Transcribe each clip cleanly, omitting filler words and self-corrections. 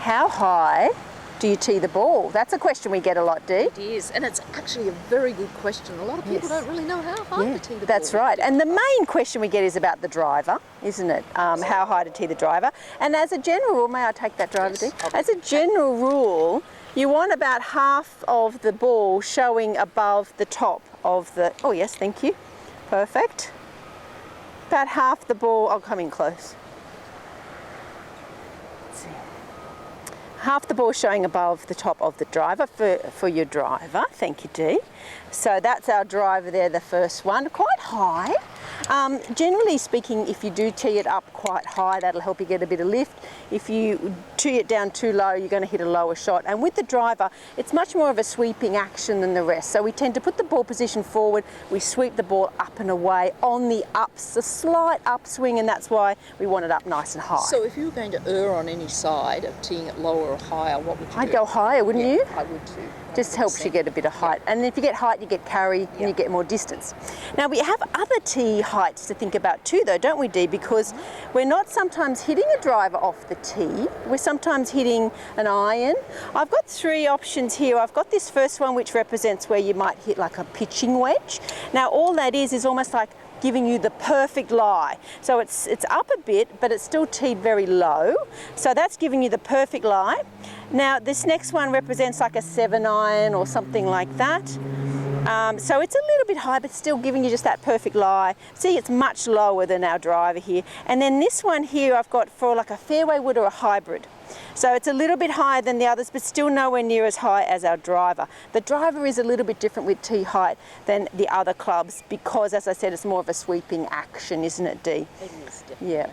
how high do you tee the ball? That's a question we get a lot, Dee. It is, and it's actually a very good question. A lot of people don't really know how high to tee the ball. That's right. And the main question we get is about the driver, isn't it? How high to tee the driver. And as a general rule, may I take that driver, Dee? As a general rule, you want about half of the ball showing above the top of the... Oh, yes, thank you. Perfect. About half the ball... I'll come in close. Let's see. Half the ball showing above the top of the driver for your driver. Thank you, Dee. So that's our driver there, the first one. Quite high. Generally speaking, if you do tee it up quite high, that'll help you get a bit of lift. If you tee it down too low, you're going to hit a lower shot. And with the driver, it's much more of a sweeping action than the rest. So we tend to put the ball position forward, we sweep the ball up and away on the ups, a slight upswing, and that's why we want it up nice and high. So if you were going to err on any side of teeing it lower or higher, what would you do? I'd go higher, wouldn't you? I would too. 100%. Just helps you get a bit of height. And if you get height, you get carry and you get more distance. Now we have other tee heights to think about too though, don't we, Dee? Because we're not sometimes hitting a driver off the tee, we're sometimes hitting an iron. I've got three options here. I've got this first one which represents where you might hit like a pitching wedge. Now all that is almost like giving you the perfect lie. So it's up a bit, but it's still teed very low. So that's giving you the perfect lie. Now this next one represents like a 7-iron or something like that. So it's a little bit high, but still giving you just that perfect lie. See, it's much lower than our driver here. And then this one here I've got for like a fairway wood or a hybrid. So it's a little bit higher than the others, but still nowhere near as high as our driver. The driver is a little bit different with tee height than the other clubs because, as I said, it's more of a sweeping action, isn't it, Dee? It is, definitely. Yeah.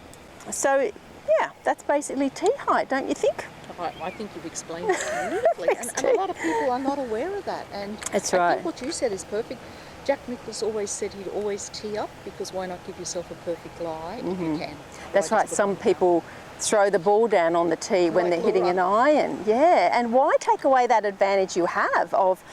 So, yeah, that's basically tee height, don't you think? I think you've explained it beautifully. and a lot of people are not aware of that. And that's I right. think what you said is perfect. Jack Nicklaus always said he'd always tee up because why not give yourself a perfect lie if you can? That's right. Some people throw the ball down on the tee when they're hitting an iron. Yeah, and why take away that advantage you have of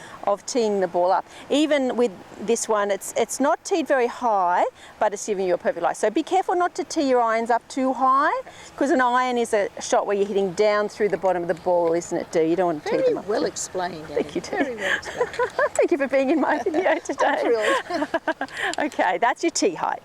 teeing the ball up? Even with this one, it's not teed very high, but it's giving you a perfect lie. So be careful not to tee your irons up too high, because an iron is a shot where you're hitting down through the bottom of the ball, isn't it, Dee? You don't want to tee them up. Very well explained, Annie. Thank you, Dee. Very well explained. Thank you for being in my video today. I'm thrilled. Okay, that's your tee height.